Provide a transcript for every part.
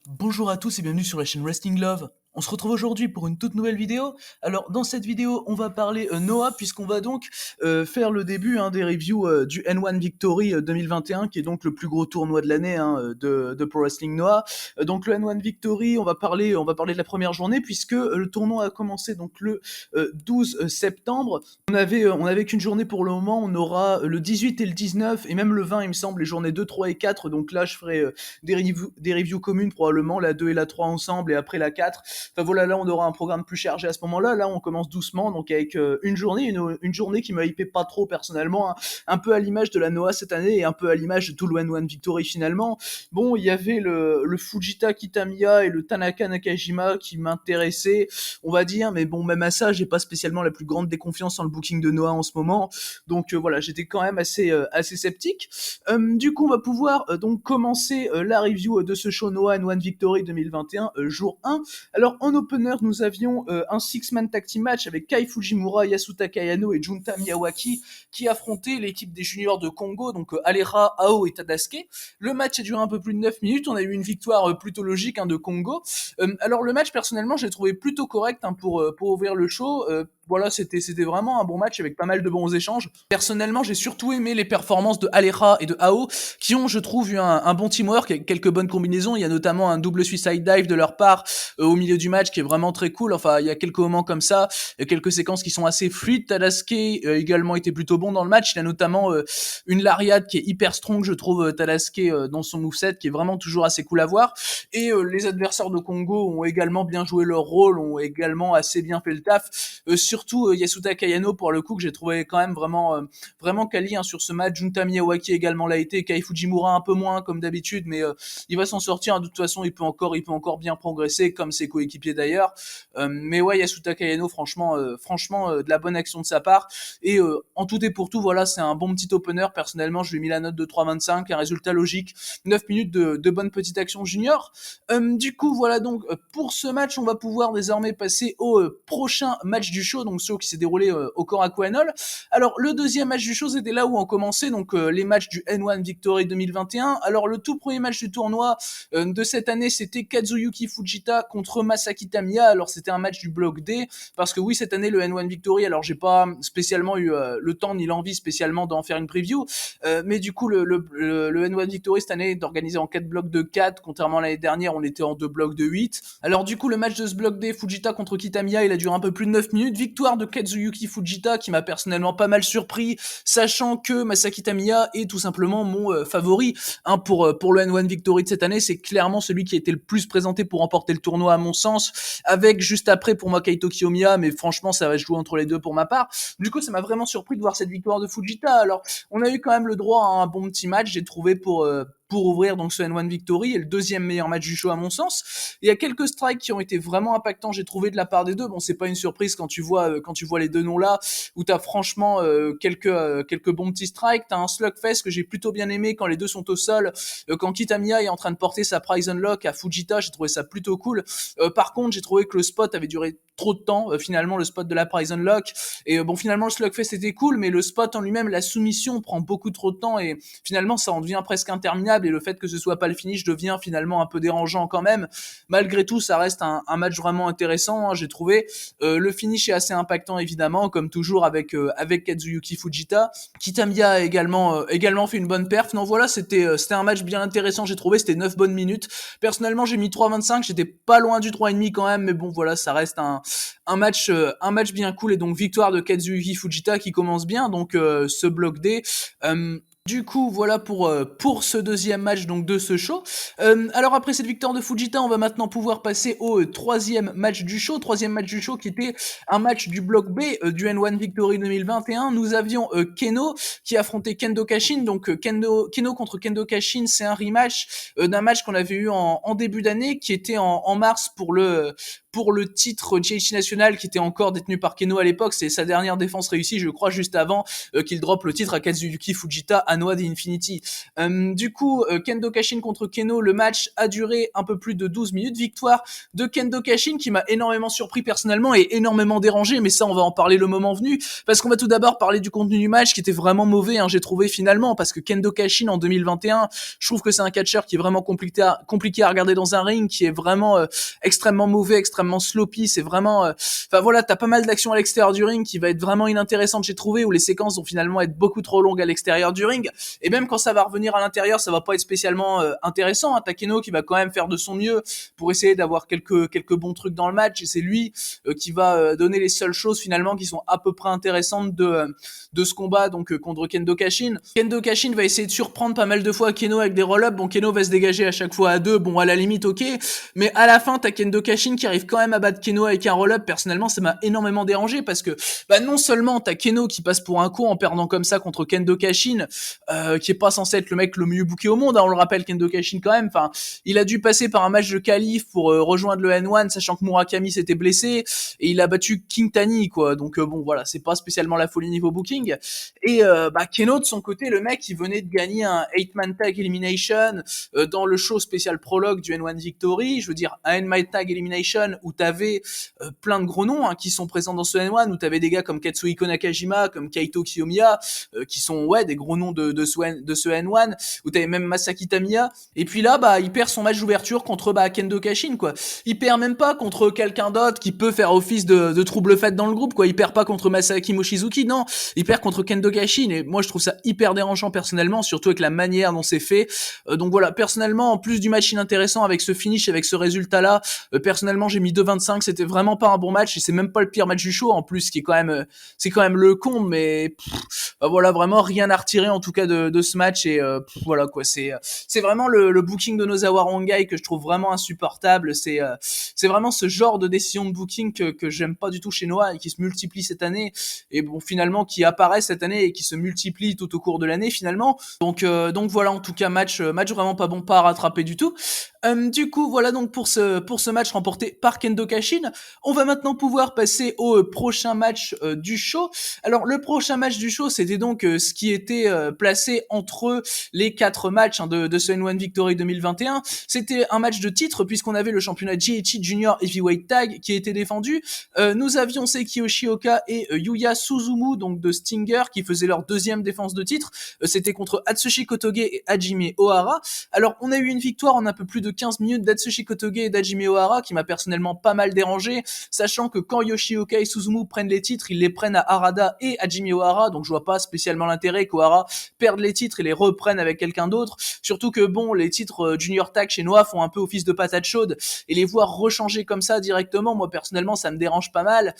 Bonjour à tous et bienvenue sur la chaîne Wrestling Love. On se retrouve aujourd'hui pour une toute nouvelle vidéo. Alors dans cette vidéo, on va parler Noah puisqu'on va donc faire le début des reviews du N1 Victory 2021 qui est donc le plus gros tournoi de l'année de Pro Wrestling Noah. Donc le N1 Victory, on va parler de la première journée puisque le tournoi a commencé donc le 12 septembre. On avait qu'une journée pour le moment, on aura le 18 et le 19 et même le 20 il me semble, les journées 2, 3 et 4. Donc là je ferai des reviews communes probablement, la 2 et la 3 ensemble et après la 4. Enfin voilà, là on aura un programme plus chargé à ce moment-là. Là on commence doucement, donc avec une journée qui m'a hypé pas trop personnellement, hein. Un peu à l'image de la Noah cette année et un peu à l'image de tout le N1 Victory finalement. Bon, il y avait le Fujita Kitamiya et le Tanaka Nakajima qui m'intéressaient, on va dire, mais bon, même à ça, j'ai pas spécialement la plus grande déconfiance en le booking de Noah en ce moment. Donc voilà, j'étais quand même assez sceptique. Du coup, on va pouvoir donc commencer la review de ce show Noah N1 Victory 2021, jour 1. Alors, en opener, nous avions un six-man tag team match avec Kai Fujimura, Yasuta Kayano et Junta Miyawaki qui affrontaient l'équipe des juniors de Congo, donc Alera, Ao et Tadasuke. Le match a duré un peu plus de 9 minutes, on a eu une victoire plutôt logique de Congo. Alors le match, personnellement, je l'ai trouvé plutôt correct pour ouvrir le show. Voilà, c'était vraiment un bon match avec pas mal de bons échanges. Personnellement, j'ai surtout aimé les performances de Alera et de Ao, qui ont, je trouve, eu un bon teamwork et quelques bonnes combinaisons. Il y a notamment un double suicide dive de leur part au milieu du match qui est vraiment très cool. Enfin, il y a quelques moments comme ça, quelques séquences qui sont assez fluides. Tadasuke également été plutôt bon dans le match. Il y a notamment une lariat qui est hyper strong, je trouve, Tadasuke dans son moveset, qui est vraiment toujours assez cool à voir. Et les adversaires de Congo ont également bien joué leur rôle, ont également assez bien fait le taf. Surtout Yasuta Kayano, pour le coup, que j'ai trouvé quand même vraiment quali sur ce match. Junta Miyawaki également l'a été, Kai Fujimura un peu moins comme d'habitude, mais il va s'en sortir. De toute façon, il peut encore bien progresser, comme ses coéquipiers d'ailleurs. Mais ouais, Yasuta Kayano, franchement, de la bonne action de sa part. Et en tout et pour tout, voilà, c'est un bon petit opener. Personnellement, je lui ai mis la note de 3,25, un résultat logique. 9 minutes de bonne petite action junior. Du coup, voilà donc pour ce match, on va pouvoir désormais passer au prochain match du show, donc show qui s'est déroulé au Korakuen Hall. Alors le deuxième match du show, c'était là où on commençait donc les matchs du N1 Victory 2021. Alors le tout premier match du tournoi de cette année, c'était Kazuyuki Fujita contre Masaki Tamiya. Alors c'était un match du bloc D, parce que oui, cette année le N1 Victory, alors j'ai pas spécialement eu le temps ni l'envie spécialement d'en faire une preview, mais du coup le N1 Victory cette année est organisé en 4 blocs de 4, contrairement à l'année dernière, on était en 2 blocs de 8. Alors du coup, le match de ce bloc D, Fujita contre Kitamiya, il a duré un peu plus de 9 minutes. Victoire de Kazuyuki Fujita, qui m'a personnellement pas mal surpris, sachant que Masaki Tamiya est tout simplement mon favori pour le N1 Victory de cette année. C'est clairement celui qui a été le plus présenté pour remporter le tournoi à mon sens, avec juste après pour moi Kaito Kiyomiya, mais franchement ça va se jouer entre les deux pour ma part. Du coup, ça m'a vraiment surpris de voir cette victoire de Fujita. Alors, on a eu quand même le droit à un bon petit match, j'ai trouvé, pour ouvrir donc ce N1 Victory, et le deuxième meilleur match du show à mon sens. Il y a quelques strikes qui ont été vraiment impactants, j'ai trouvé, de la part des deux. Bon, c'est pas une surprise quand tu vois les deux noms là, où t'as franchement quelques bons petits strikes. T'as un slugfest que j'ai plutôt bien aimé quand les deux sont au sol, quand Kitamiya est en train de porter sa Prize Unlock à Fujita, j'ai trouvé ça plutôt cool. Par contre, j'ai trouvé que le spot avait duré trop de temps, finalement, le spot de la Prize Unlock. Et bon, finalement, le slugfest était cool, mais le spot en lui-même, la soumission prend beaucoup trop de temps, et finalement, ça en devient presque interminable, et le fait que ce soit pas le finish devient finalement un peu dérangeant quand même. Malgré tout, ça reste un match vraiment intéressant, j'ai trouvé. Le finish est assez impactant, évidemment, comme toujours avec Kazuyuki Fujita. Kitamiya a également fait une bonne perf. Non, voilà, c'était un match bien intéressant, j'ai trouvé. C'était 9 bonnes minutes. Personnellement, j'ai mis 3,25. J'étais pas loin du 3,5 quand même, mais bon, voilà, ça reste un match bien cool, et donc victoire de Kazuyuki Fujita qui commence bien, donc ce bloc D. Du coup, voilà pour ce deuxième match donc de ce show. Alors après cette victoire de Fujita, on va maintenant pouvoir passer au troisième match du show. Troisième match du show qui était un match du bloc B du N1 Victory 2021. Nous avions Keno qui affrontait Kendo Kashin. Donc Keno contre Kendo Kashin, c'est un rematch d'un match qu'on avait eu en début d'année, qui était en mars pour le titre GHC national qui était encore détenu par Keno à l'époque. C'est sa dernière défense réussie, je crois, juste avant qu'il drop le titre à Kazuyuki Fujita à Noah The Infinity. Du coup, Kendo Kashin contre Keno, le match a duré un peu plus de 12 minutes. Victoire de Kendo Kashin qui m'a énormément surpris personnellement et énormément dérangé, mais ça on va en parler le moment venu, parce qu'on va tout d'abord parler du contenu du match qui était vraiment mauvais, j'ai trouvé finalement, parce que Kendo Kashin en 2021, je trouve que c'est un catcheur qui est vraiment compliqué à regarder dans un ring, qui est vraiment extrêmement mauvais, extrêmement sloppy, c'est vraiment... Enfin voilà, t'as pas mal d'actions à l'extérieur du ring qui va être vraiment inintéressante, j'ai trouvé, où les séquences vont finalement être beaucoup trop longues à l'extérieur du ring, et même quand ça va revenir à l'intérieur, ça va pas être spécialement intéressant. T'as Keno qui va quand même faire de son mieux pour essayer d'avoir quelques bons trucs dans le match, et c'est lui qui va donner les seules choses finalement qui sont à peu près intéressantes de ce combat, donc contre Kendo Kashin. Kendo Kashin va essayer de surprendre pas mal de fois Keno avec des roll-ups. Bon, Keno va se dégager à chaque fois à deux, bon à la limite ok, mais à la fin t'as Kendo Kashin qui arrive quand même à battre Keno avec un roll-up. Personnellement ça m'a énormément dérangé, parce que non seulement t'as Keno qui passe pour un con en perdant comme ça contre Kendo Kashin, qui est pas censé être le mec le mieux booké au monde, on le rappelle, Kendo Kashin quand même, enfin il a dû passer par un match de qualif pour rejoindre le N1, sachant que Murakami s'était blessé, et il a battu King Tani, quoi. Donc bon voilà, c'est pas spécialement la folie niveau booking. Et Keno de son côté, le mec, il venait de gagner un 8-man tag elimination dans le show spécial prologue du N1 Victory. Je veux dire, un 8-man tag elimination où t'avais plein de gros noms qui sont présents dans ce N1, où t'avais des gars comme Katsuhiko Nakajima, comme Kaito Kiyomiya, qui sont des gros noms de ce N1, où t'avais même Masaki Tamiya. Et puis là, il perd son match d'ouverture contre Kendo Kashin, quoi. Il perd même pas contre quelqu'un d'autre qui peut faire office de trouble fête dans le groupe, quoi. Il perd pas contre Masaki Mochizuki, non. Il perd contre Kendo Kashin, et moi je trouve ça hyper dérangeant personnellement, surtout avec la manière dont c'est fait. Donc voilà, personnellement, en plus du match inintéressant avec ce finish, avec ce résultat-là, personnellement j'ai mis 2,25, c'était vraiment pas un bon match, et c'est même pas le pire match du show en plus, qui est quand même, c'est quand même le comble, mais voilà, vraiment rien à retirer en tout cas de ce match, et voilà quoi, c'est vraiment le booking de Nosawa Rongai que je trouve vraiment insupportable. C'est vraiment ce genre de décision de booking que j'aime pas du tout chez Noah, et qui se multiplie cette année, et bon finalement qui apparaît cette année et qui se multiplie tout au cours de l'année finalement. Donc voilà, en tout cas match vraiment pas bon, pas à rattraper du tout. Du coup voilà donc pour ce match remporté par Kendo Kashin. On va maintenant pouvoir passer au prochain match du show. Alors le prochain match du show, c'était donc ce qui était placé entre les 4 matchs de ce N1 Victory 2021. C'était un match de titre, puisqu'on avait le championnat GHC Junior Heavyweight Tag qui était défendu. Nous avions Seiki Yoshioka et Yuya Suzumu, donc de Stinger, qui faisaient leur deuxième défense de titre. C'était contre Atsushi Kotoge et Hajime Ohara. Alors on a eu une victoire en un peu plus de 15 minutes d'Atsushi Kotoge et d'Hajime Ohara, qui m'a personnellement pas mal dérangé, sachant que quand Yoshioka et Suzumu prennent les titres, ils les prennent à Harada et Hajime Ohara, donc je vois pas spécialement l'intérêt qu'Ohara perde les titres et les reprenne avec quelqu'un d'autre, surtout que bon, les titres Junior Tag chez Noah font un peu office de patate chaude, et les voir rechanger comme ça directement, moi personnellement ça me dérange pas mal,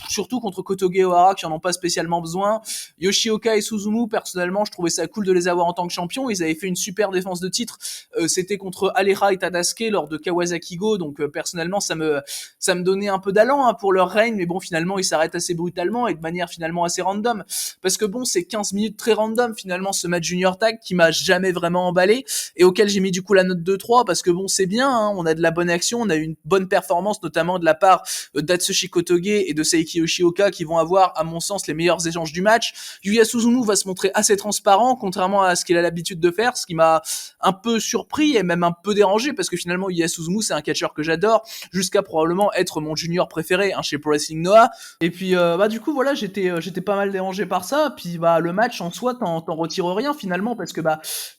surtout contre Kotoge et Ohara qui en ont pas spécialement besoin. Yoshioka et Suzumu, personnellement je trouvais ça cool de les avoir en tant que champions, ils avaient fait une super défense de titre, c'était contre Alera et Tadasuke lors de Kawasaki Go, donc personnellement ça me donnait un peu d'allant pour leur règne, mais bon finalement ils s'arrêtent assez brutalement et de manière finalement assez random, parce que bon c'est 15 minutes très random finalement ce match Junior Tag qui m'a jamais vraiment emballé, et auquel j'ai mis du coup la note de 3, parce que bon c'est bien, on a de la bonne action, on a eu une bonne performance notamment de la part d'Atsushi Kotoge et de Seiki Yoshioka, qui vont avoir à mon sens les meilleurs échanges du match. Yuya Suzumu va se montrer assez transparent contrairement à ce qu'il a l'habitude de faire, ce qui m'a un peu surpris et même un peu dérangé, parce que finalement Yuya Suzumu c'est un catcheur que j'adore, jusqu'à probablement être mon junior préféré chez Pro Wrestling Noah. Et puis du coup voilà, j'étais pas mal dérangé par ça. Puis le match en soi t'en retires rien finalement, parce que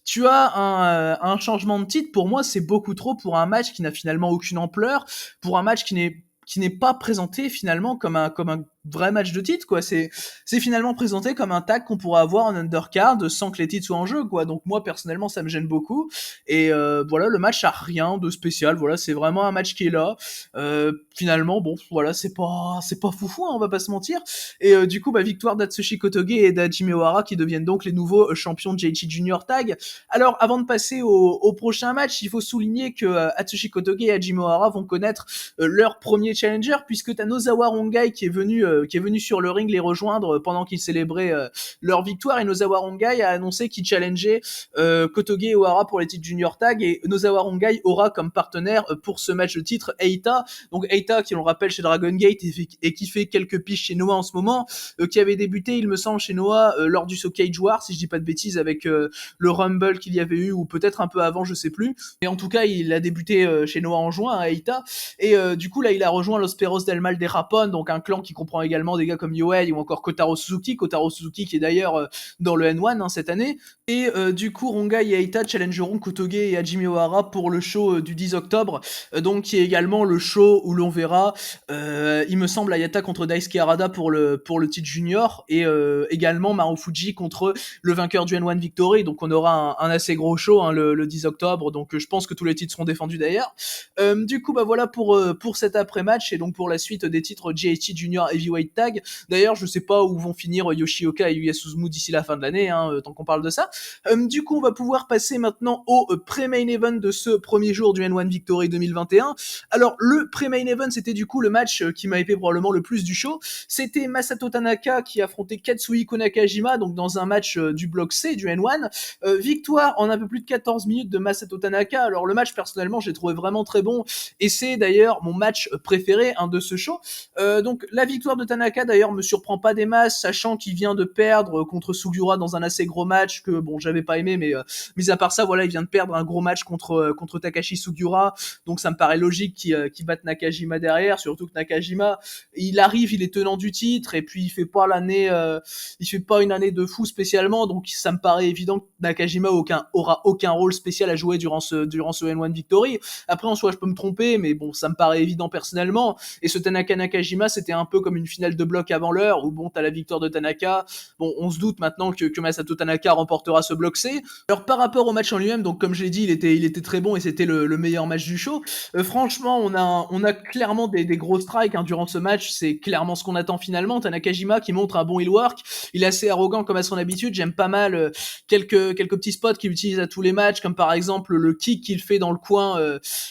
tu as un changement de titre. Pour moi c'est beaucoup trop pour un match qui n'a finalement aucune ampleur, pour un match qui n'est pas présenté finalement comme un vrai match de titre, quoi. C'est finalement présenté comme un tag qu'on pourrait avoir en undercard sans que les titres soient en jeu, quoi. Donc moi personnellement ça me gêne beaucoup, et voilà, le match a rien de spécial, voilà, c'est vraiment un match qui est là, finalement bon voilà, c'est pas foufou, on va pas se mentir. Et du coup victoire d'Atsushi Kotoge et d'Hajime Ohara, qui deviennent donc les nouveaux champions de JH Junior Tag. Alors avant de passer au prochain match, il faut souligner que Atsushi Kotoge et Hajime Ohara vont connaître leur premier challenger, puisque t'as Nosawa Rongai qui est venu qui est venu sur le ring les rejoindre pendant qu'ils célébraient leur victoire, et Nosawa Rongai a annoncé qu'il challengeait Kotoge et Ohara pour les titres Junior Tag, et Nosawa Rongai aura comme partenaire pour ce match de titre Eita. Donc Eita, qui on le rappelle chez Dragon Gate et qui fait quelques piges chez Noah en ce moment, qui avait débuté il me semble chez Noah lors du So Cage War, si je dis pas de bêtises, avec le Rumble qu'il y avait eu, ou peut-être un peu avant, je sais plus, et en tout cas il a débuté chez Noah en juin, Eita, et du coup là il a rejoint Los Perros del Mal de Japón, donc un clan qui comprend également des gars comme Yohei ou encore Kotaro Suzuki qui est d'ailleurs dans le N1 cette année. Et du coup Rongai et Eita challengeront Kotoge et Hajime Ohara pour le show du 10 octobre, donc qui est également le show où l'on verra il me semble Ayata contre Daisuke Harada pour le titre junior, et également Marufuji contre le vainqueur du N1 Victory. Donc on aura un assez gros show le 10 octobre, donc je pense que tous les titres seront défendus d'ailleurs. Du coup bah voilà pour cet après-match, et donc pour la suite des titres GHC Junior Heavyweight Tag. D'ailleurs je sais pas où vont finir Yoshioka et Yuya Suzumu d'ici la fin de l'année, tant qu'on parle de ça. Du coup on va pouvoir passer maintenant au pré-main event de ce premier jour du N1 Victory 2021. Alors le pré-main event, c'était du coup le match qui m'a hypé probablement le plus du show. C'était Masato Tanaka qui affrontait Katsuhiko Nakajima, donc dans un match du bloc C du N1. Victoire en un peu plus de 14 minutes de Masato Tanaka. Alors le match, personnellement, j'ai trouvé vraiment très bon, et c'est d'ailleurs mon match préféré de ce show. Donc la victoire de Tanaka d'ailleurs me surprend pas des masses, sachant qu'il vient de perdre contre Sugiura dans un assez gros match que bon j'avais pas aimé, mais mis à part ça, voilà, il vient de perdre un gros match contre Takashi Sugiura, donc ça me paraît logique qu'il batte Nakajima derrière, surtout que Nakajima, il arrive, il est tenant du titre, et puis il fait pas une année de fou spécialement, donc ça me paraît évident que Nakajima aura aucun rôle spécial à jouer durant ce N1 Victory. Après en soi je peux me tromper, mais bon ça me paraît évident personnellement. Et ce Tanaka Nakajima, c'était un peu comme une finale de bloc avant l'heure, où bon t'as la victoire de Tanaka, bon on se doute maintenant que Masato Tanaka remportera ce bloc C. Alors par rapport au match en lui-même, donc comme je l'ai dit, il était très bon, et c'était le meilleur match du show. Franchement on a clairement des gros strikes durant ce match, c'est clairement ce qu'on attend finalement. T'as Nakajima qui montre un bon heel work, il est assez arrogant comme à son habitude, j'aime pas mal quelques petits spots qu'il utilise à tous les matchs, comme par exemple le kick qu'il fait dans le coin,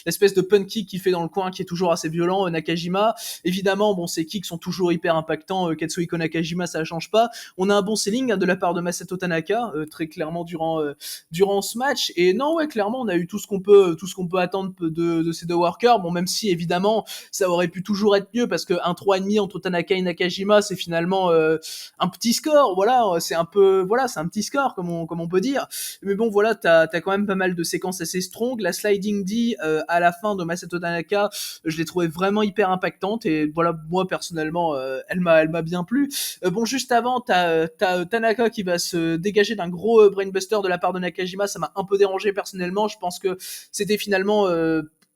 l'espèce de pun kick qu'il fait dans le coin qui est toujours assez violent, Nakajima. Évidemment, bon, ses kicks sont toujours hyper impactants, Katsuhiko Nakajima, ça change pas. On a un bon selling de la part de Masato Tanaka, très clairement durant ce match. Et non, ouais, clairement, on a eu tout ce qu'on peut attendre de ces deux workers. Bon, même si évidemment, ça aurait pu toujours être mieux, parce que un 3,5 entre Tanaka et Nakajima, c'est finalement un petit score. Voilà, c'est un petit score comme on peut dire. Mais bon, voilà, t'as quand même pas mal de séquences assez strong. La sliding D à la fin de Masato Tanaka, je l'ai trouvé vraiment hyper impactante, et voilà, moi personnellement elle m'a bien plu. Bon, juste avant t'as Tanaka qui va se dégager d'un gros brainbuster de la part de Nakajima, ça m'a un peu dérangé personnellement, je pense que c'était finalement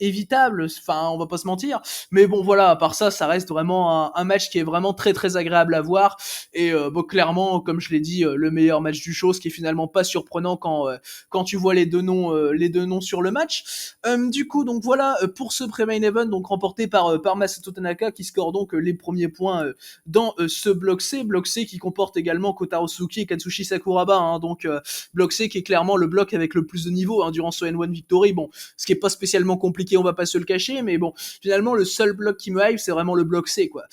évitable, enfin on va pas se mentir, mais bon voilà, à part ça, ça reste vraiment un match qui est vraiment très très agréable à voir, et bon clairement comme je l'ai dit, le meilleur match du show, ce qui est finalement pas surprenant quand tu vois les deux noms sur le match. Du coup donc voilà pour ce pré-main event, donc remporté par Masato Tanaka, qui score donc les premiers points dans ce bloc C qui comporte également Kotaro Suzuki et Katsushi Sakuraba, donc bloc C qui est clairement le bloc avec le plus de niveau durant ce N1 Victory. Bon, ce qui est pas spécialement compliqué, on va pas se le cacher, mais bon, finalement le seul bloc qui me hype, c'est vraiment le bloc C, quoi.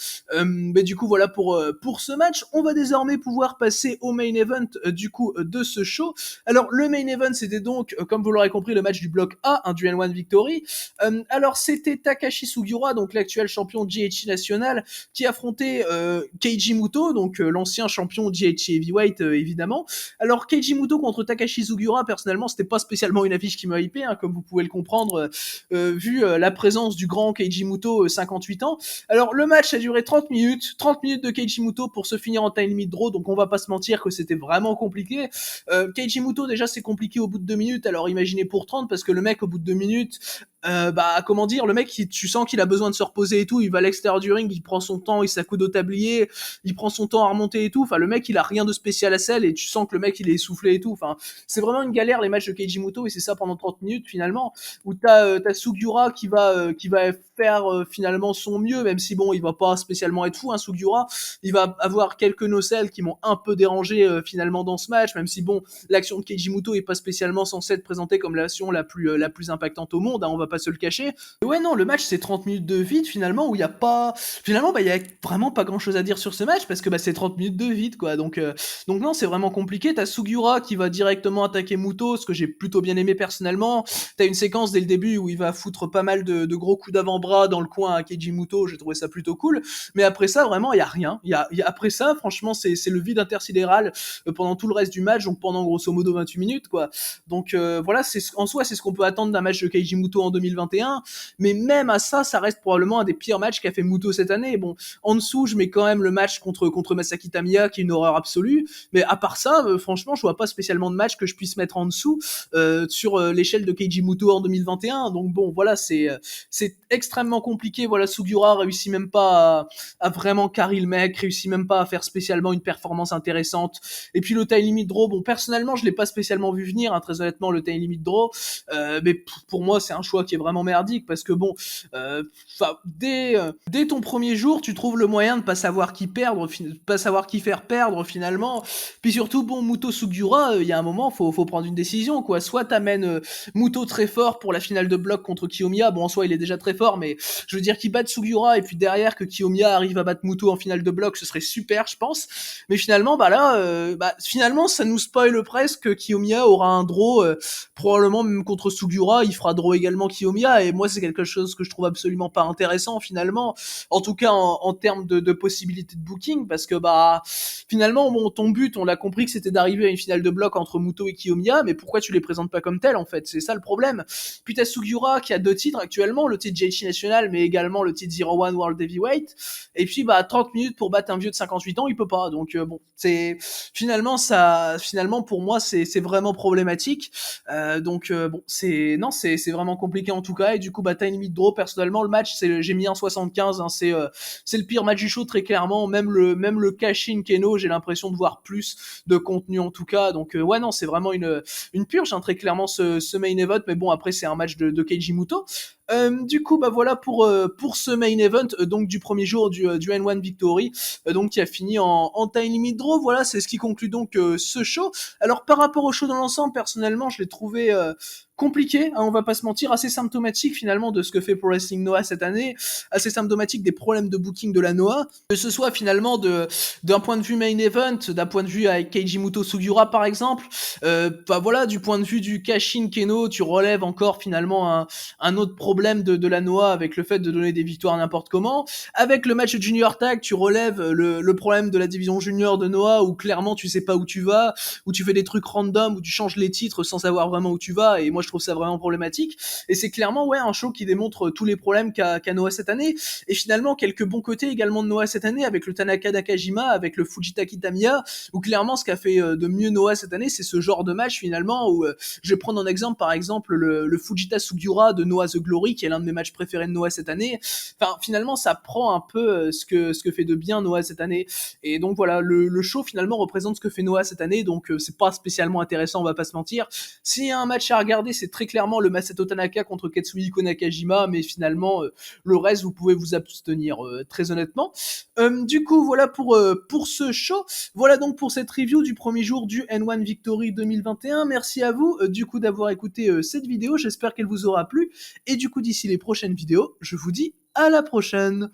Mais du coup voilà pour ce match. On va désormais pouvoir passer au main event du coup de ce show. Alors le main event, c'était donc comme vous l'aurez compris, le match du bloc A, du N1 Victory. Alors c'était Takashi Sugiura, donc l'actuel champion GHC national, qui affrontait Keiji Muto, donc l'ancien champion GHC Heavyweight évidemment. Alors Keiji Muto contre Takashi Sugiura, personnellement c'était pas spécialement une affiche qui m'a hypé, comme vous pouvez le comprendre, vu la présence du grand Keiji Muto, 58 ans. Alors le match a duré 30 minutes de Keiji Muto pour se finir en time limit draw, donc on va pas se mentir que c'était vraiment compliqué. Keiji Muto déjà c'est compliqué au bout de 2 minutes, alors imaginez pour 30, parce que le mec au bout de 2 minutes, comment dire, le mec tu sens qu'il a besoin de se reposer et tout, il va à l'extérieur du ring, il prend son temps, il s'accoude au tablier, il prend son temps à remonter et tout, enfin le mec il a rien de spécial à selle, et tu sens que le mec il est essoufflé et tout, enfin c'est vraiment une galère les matchs de Keiji Muto, et c'est ça pendant 30 minutes finalement, où t'as Sugiura qui va faire finalement son mieux, même si bon, il va pas spécialement être fou, hein, Sugiura. Il va avoir quelques nocelles qui m'ont un peu dérangé finalement dans ce match, même si bon, l'action de Keiji Muto est pas spécialement censée être présentée comme l'action la plus impactante au monde, hein, on va pas se le cacher. Et ouais, non, le match c'est 30 minutes de vide finalement, où il y a pas, finalement, bah il y a vraiment pas grand chose à dire sur ce match parce que bah c'est 30 minutes de vide quoi. Donc non, c'est vraiment compliqué. T'as Sugiura qui va directement attaquer Muto, ce que j'ai plutôt bien aimé personnellement. T'as une séquence dès le début où il va foutre pas mal de gros coups d'avant-bras dans le coin à Keiji Muto, j'ai trouvé ça plutôt cool. Mais après ça, vraiment, il y a rien. Après ça, franchement, c'est le vide intersidéral pendant tout le reste du match, donc pendant grosso modo 28 minutes, quoi. Donc voilà, en soi, c'est ce qu'on peut attendre d'un match de Keiji Muto en 2021. Mais même à ça, ça reste probablement un des pires matchs qu'a fait Muto cette année. Bon, en dessous, je mets quand même le match contre Masaki Tamiya, qui est une horreur absolue. Mais à part ça, franchement, je vois pas spécialement de match que je puisse mettre en dessous sur l'échelle de Keiji Muto en 2021. Donc bon, voilà, c'est extrêmement compliqué. Voilà, Sugiura réussit même pas à vraiment carry le mec, réussit même pas à faire spécialement une performance intéressante. Et puis le time limit draw, bon, personnellement, je l'ai pas spécialement vu venir, hein, très honnêtement, le time limit draw. Mais pour moi, c'est un choix qui est vraiment merdique parce que bon, dès ton premier jour, tu trouves le moyen de pas savoir qui perdre, pas savoir qui faire perdre finalement. Puis surtout, bon, Muto Sugiura, il y a un moment, faut prendre une décision, quoi. Soit t'amènes Muto très fort pour la finale de bloc contre Kiyomiya. Bon, en soi, il est déjà très fort, mais je veux dire qu'il batte Sugiura et puis derrière que Kiyomiya arrive à battre Muto en finale de bloc, ce serait super, je pense. Mais finalement, bah là, finalement, ça nous spoil presque que Kiyomiya aura un draw, probablement même contre Sugiura, il fera draw également Kiyomiya, et moi, c'est quelque chose que je trouve absolument pas intéressant, finalement. En tout cas, en termes de possibilités de booking, parce que, bah, finalement, bon, ton but, on l'a compris que c'était d'arriver à une finale de bloc entre Muto et Kiyomiya, mais pourquoi tu les présentes pas comme tels, en fait? C'est ça le problème. Puis t'as Sugiura qui a 2 titres actuellement, le titre JH National, mais également le titre 01 World Heavyweight. Et puis, bah, 30 minutes pour battre un vieux de 58 ans, il peut pas. Donc, bon, finalement, pour moi, c'est vraiment problématique. Bon, c'est vraiment compliqué en tout cas. Et du coup, bah, time limit draw, personnellement, le match, j'ai mis un 75, hein, c'est le pire match du show, très clairement. Même le cash-in Keno, j'ai l'impression de voir plus de contenu en tout cas. Donc, ouais, non, c'est vraiment une purge, hein, très clairement, ce main event. Mais bon, après, c'est un match de Keiji Muto. Du coup, bah voilà pour ce main event, donc du premier jour du N1 Victory, donc qui a fini en time limit draw. Voilà, c'est ce qui conclut donc ce show. Alors par rapport au show dans l'ensemble, personnellement, je l'ai trouvé compliqué, hein, on va pas se mentir, assez symptomatique finalement de ce que fait Pro Wrestling Noah cette année, assez symptomatique des problèmes de booking de la Noah, que ce soit finalement d'un point de vue main event, d'un point de vue avec Keiji Muto Sugiura par exemple, bah voilà, du point de vue du Kashin Keno, tu relèves encore finalement un autre problème de la Noah avec le fait de donner des victoires n'importe comment. Avec le match Junior Tag, tu relèves le problème de la division junior de Noah où clairement tu sais pas où tu vas, où tu fais des trucs random, où tu changes les titres sans savoir vraiment où tu vas, et moi je trouve ça vraiment problématique. Et c'est clairement ouais un show qui démontre tous les problèmes qu'a Noah cette année, et finalement quelques bons côtés également de Noah cette année, avec le Tanaka Nakajima, avec le Fujitaki Tamiya, où clairement ce qu'a fait de mieux Noah cette année, c'est ce genre de match finalement où je vais prendre en exemple par exemple le Fujita Sugiura de Noah The Glory, qui est l'un de mes matchs préférés de Noah cette année. Enfin finalement ça prend un peu ce que fait de bien Noah cette année, et donc voilà, le show finalement représente ce que fait Noah cette année, donc c'est pas spécialement intéressant, on va pas se mentir. S'il y a un match à regarder, c'est très clairement le Masato Tanaka contre Katsuhiko Nakajima, mais finalement le reste vous pouvez vous abstenir très honnêtement. Du coup voilà pour ce show. Voilà donc pour cette review du premier jour du N1 Victory 2021. Merci à vous du coup d'avoir écouté cette vidéo, j'espère qu'elle vous aura plu, et du coup d'ici les prochaines vidéos, je vous dis à la prochaine.